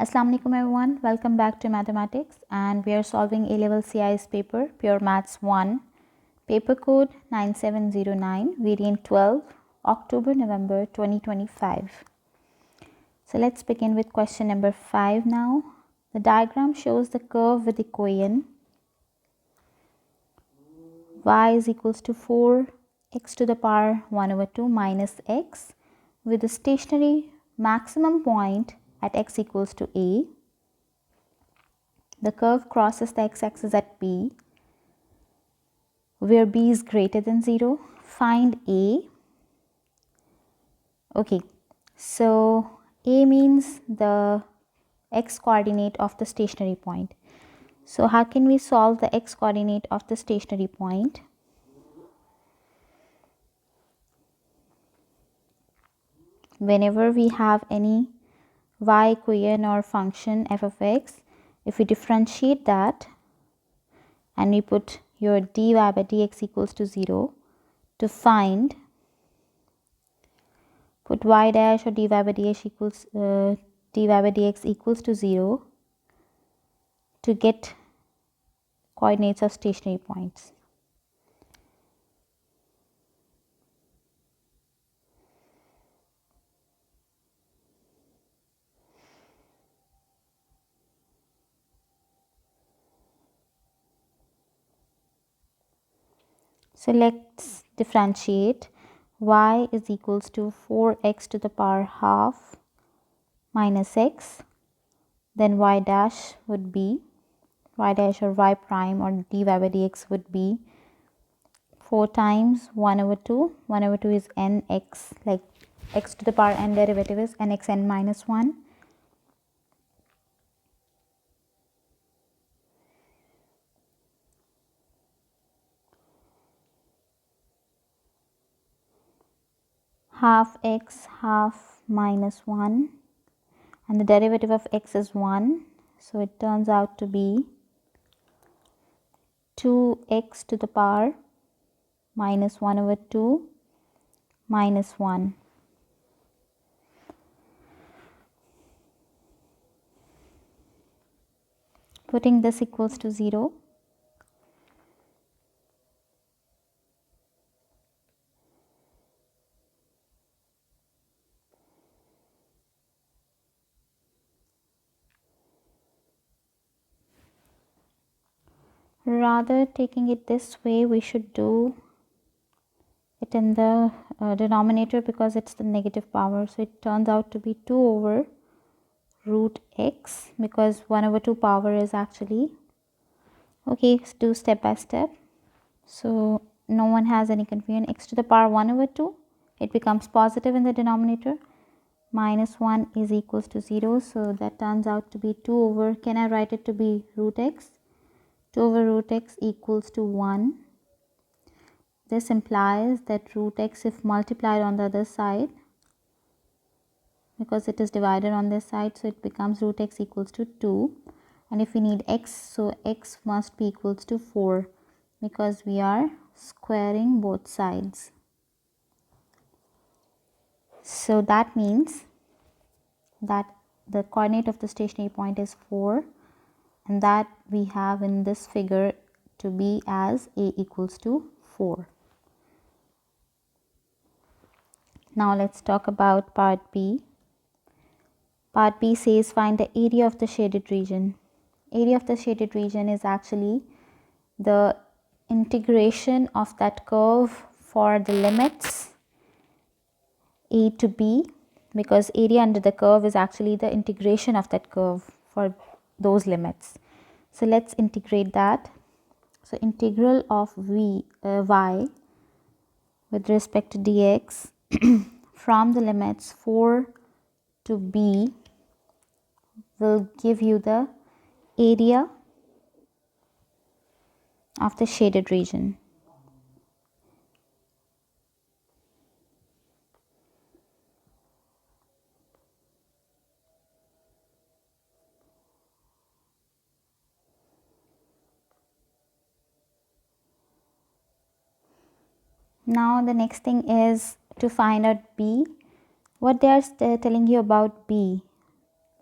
Assalamu alaikum everyone, welcome back to mathematics, and we are solving A-level CIS paper Pure Maths 1, paper code 9709, variant 12, October November 2025. So let's begin with question number 5 now. The diagram shows the curve with equation y is equals to 4 x to the power 1 over 2 minus x with the stationary maximum point at x equals to a. The curve crosses the x-axis at b, where b is greater than 0. Find a. Okay, so a means the x coordinate of the stationary point. So how can we solve the x coordinate of the stationary point? Whenever we have any y equation or function f of x, if we differentiate that and we put your dy by dx equals to 0 to find, put y dash or dy by dx equals to 0 to get coordinates of stationary points. So let's differentiate. Y is equals to 4x to the power half minus x. Then y dash would be, y dash or y prime or dy by dx would be 4 times 1 over 2. 1 over 2 is nx, like x to the power n derivative is nx n minus 1. Half x half minus 1, and the derivative of x is 1, so it turns out to be 2x to the power minus 1 over 2 minus 1. Putting this equals to 0. Rather, taking it this way, we should do it in the denominator because it's the negative power. So it turns out to be 2 over root x, because 1 over 2 power is actually, okay, let's do step by step. So no one has any confusion. X to the power 1 over 2, it becomes positive in the denominator. Minus 1 is equals to 0. So that turns out to be 2 over, can I write it to be root x? 2 over root x equals to 1. This implies that root x, if multiplied on the other side, because it is divided on this side, so it becomes root x equals to 2. And if we need x, so x must be equals to 4, because we are squaring both sides. So that means that the coordinate of the stationary point is 4, and that we have in this figure to be as a equals to 4. Now let's talk about part B. Part B says find the area of the shaded region. Area of the shaded region is actually the integration of that curve for the limits a to b, because area under the curve is actually the integration of that curve for those limits. So let's integrate that. So integral of y with respect to dx from the limits 4 to b will give you the area of the shaded region. Now the next thing is to find out b. What they are telling you about b?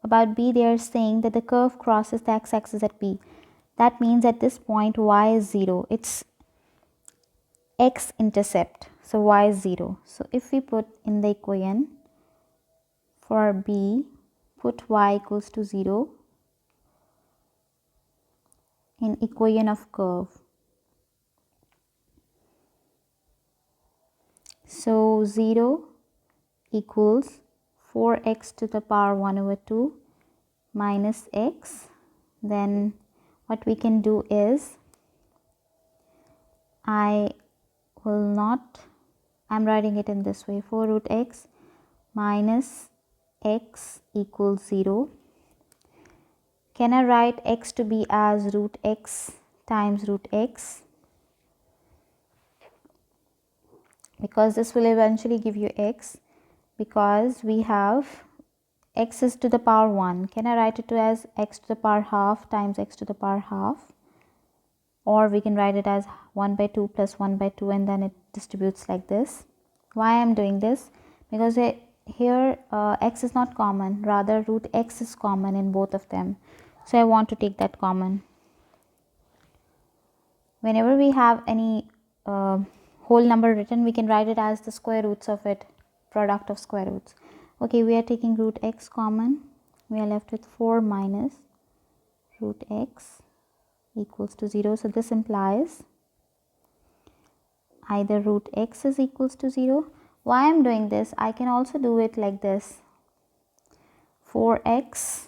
about b, they are saying that the curve crosses the x-axis at b. That means at this point y is 0. It's x-intercept, so y is 0. So if we put in the equation for b, put y equals to 0 in equation of curve. So 0 equals 4x to the power 1 over 2 minus x. Then what we can do is, I'm writing it in this way, 4 root x minus x equals 0. Can I write x to be as root x times root x? Because this will eventually give you x, because we have x is to the power 1. Can I write it to as x to the power half times x to the power half? Or we can write it as 1 by 2 plus 1 by 2, and then it distributes like this. Why I am doing this? Because here x is not common, rather root x is common in both of them. So I want to take that common. Whenever we have any whole number written, we can write it as the square roots of it, product of square roots. Okay, we are taking root x common. We are left with 4 minus root x equals to 0. So this implies either root x is equals to 0. Why I am doing this? I can also do it like this. 4x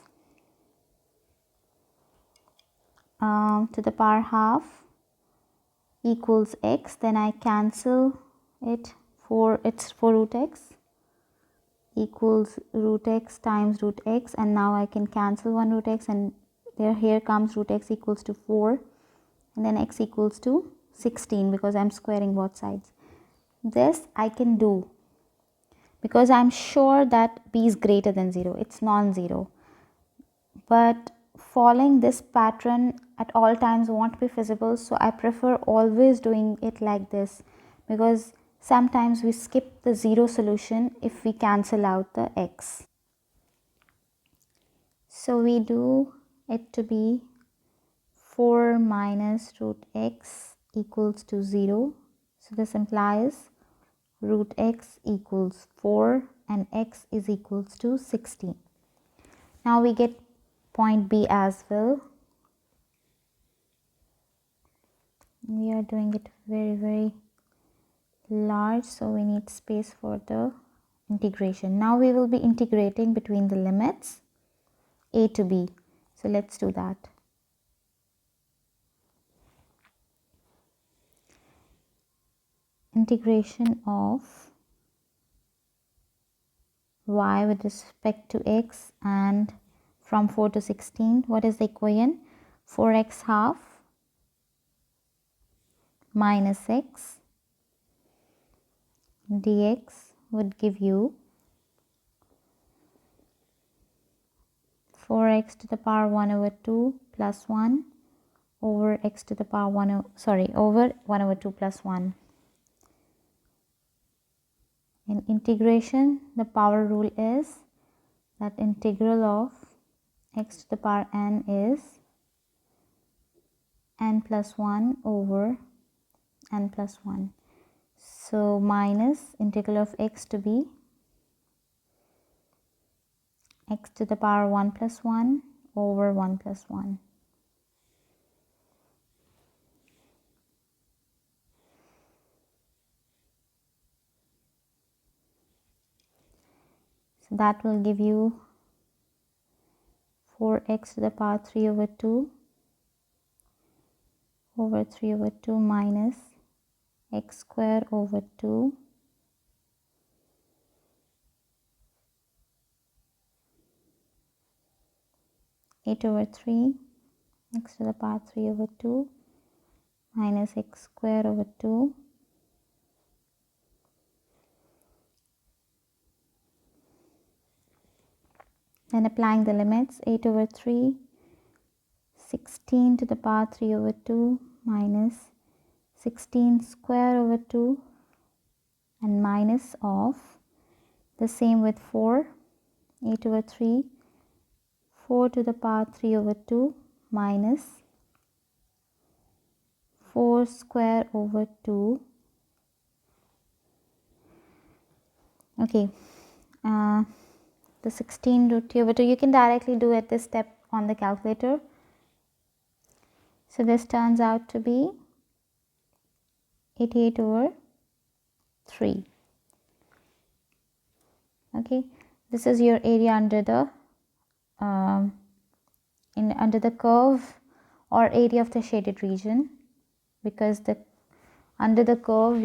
to the power half equals x. Then I cancel it. It's 4 root x equals root x times root x, and now I can cancel 1 root x, and here comes root x equals to 4, and then x equals to 16 because I'm squaring both sides. This I can do because I'm sure that b is greater than 0. It's non-zero. But following this pattern at all times won't be feasible, so I prefer always doing it like this, because sometimes we skip the 0 solution if we cancel out the x. So we do it to be 4 minus root x equals to 0. So this implies root x equals 4 and x is equals to 16. Now we get point B as well. We are doing it very large, so we need space for the integration. Now we will be integrating between the limits a to b. So let's do that. Integration of y with respect to x and from 4 to 16. What is the equation? 4x half minus x dx would give you 4x to the power 1 over 2 plus 1 over x to the power over 1 over 2 plus 1. In integration, the power rule is that integral of x to the power n is n plus 1 over n plus 1. So minus integral of x to be x to the power 1 plus 1 over 1 plus 1. So that will give you 4x to the power 3 over 2 over 3 over 2 minus x square over 2 8 over 3 x to the power 3 over 2 minus x square over 2 . Then applying the limits, 8 over 3, 16 to the power 3 over 2 minus 16 square over 2 and minus of the same with 4, 8 over 3 4 to the power 3 over 2 minus 4 square over 2. Okay, the 16 root 3 over 2, you can directly do at this step on the calculator. So this turns out to be 88 over 3. Okay, this is your area under the under the curve, or area of the shaded region, because the under the curve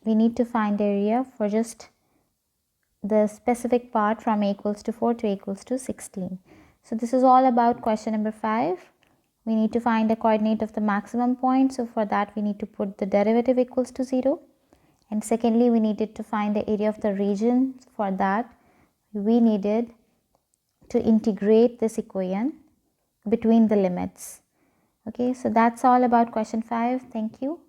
we need to find area for just the specific part from a equals to 4 to a equals to 16. So this is all about question number 5. We need to find the coordinate of the maximum point. So for that we need to put the derivative equals to 0. And secondly, we needed to find the area of the region. For that we needed to integrate this equation between the limits. Okay, so that's all about question 5. Thank you.